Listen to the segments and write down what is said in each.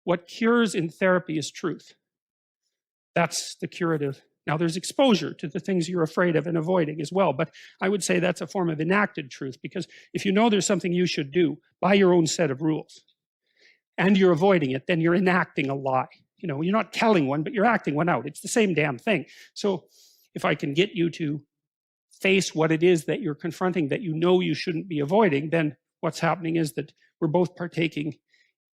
what cures in therapy is truth. That's the curative. Now there's exposure to the things you're afraid of and avoiding as well, but I would say that's a form of enacted truth, because if you know there's something you should do by your own set of rules and you're avoiding it, then you're enacting a lie. You know, you're not telling one, but you're acting one out. It's the same damn thing. So if I can get you to face what it is that you're confronting that you know you shouldn't be avoiding, then what's happening is that we're both partaking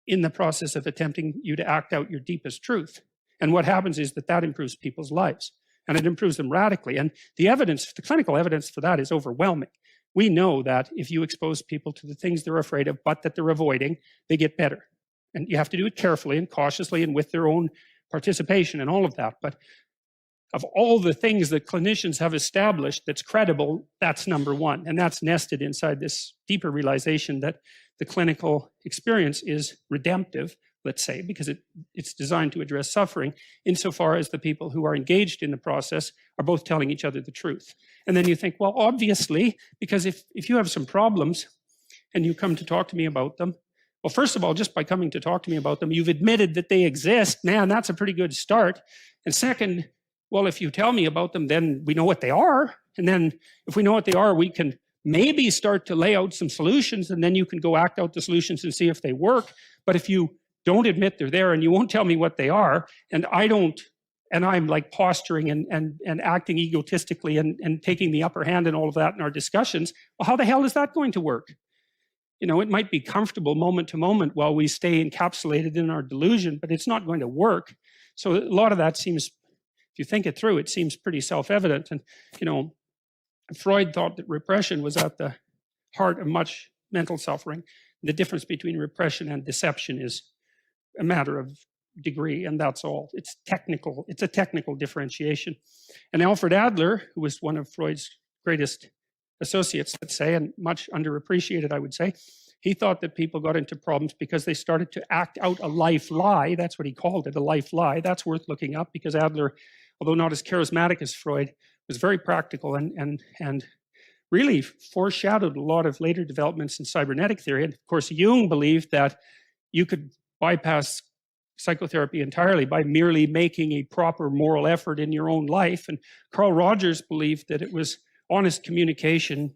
in the process of attempting you to act out your deepest truth. And what happens is that improves people's lives, and it improves them radically. And the evidence, the clinical evidence for that is overwhelming. We know that if you expose people to the things they're afraid of, but that they're avoiding, they get better. And you have to do it carefully and cautiously and with their own participation and all of that. But of all the things that clinicians have established that's credible, that's number one. And that's nested inside this deeper realization that the clinical experience is redemptive, let's say, because it's designed to address suffering, insofar as the people who are engaged in the process are both telling each other the truth. And then you think, well, obviously, because if you have some problems and you come to talk to me about them, well, first of all, just by coming to talk to me about them, you've admitted that they exist. Man, that's a pretty good start. And second, well, if you tell me about them, then we know what they are. And then if we know what they are, we can maybe start to lay out some solutions, and then you can go act out the solutions and see if they work. But if you don't admit they're there and you won't tell me what they are, and I don't, and I'm like posturing and acting egotistically and taking the upper hand and all of that in our discussions, well, how the hell is that going to work? You know, it might be comfortable moment to moment while we stay encapsulated in our delusion, but it's not going to work. So a lot of that seems, if you think it through, it seems pretty self-evident. And, you know, Freud thought that repression was at the heart of much mental suffering. The difference between repression and deception is a matter of degree, and that's all. It's technical. It's a technical differentiation. And Alfred Adler, who was one of Freud's greatest associates, let's say, and much underappreciated, I would say, he thought that people got into problems because they started to act out a life lie. That's what he called it, a life lie. That's worth looking up, because Adler, although not as charismatic as Freud, was very practical and really foreshadowed a lot of later developments in cybernetic theory. And of course, Jung believed that you could bypass psychotherapy entirely by merely making a proper moral effort in your own life. And Carl Rogers believed that it was honest communication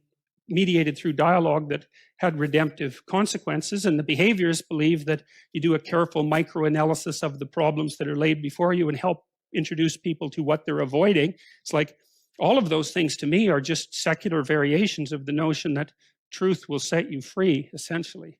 mediated through dialogue that had redemptive consequences. And the behaviorists believe that you do a careful microanalysis of the problems that are laid before you and help introduce people to what they're avoiding. It's like all of those things to me are just secular variations of the notion that truth will set you free, essentially.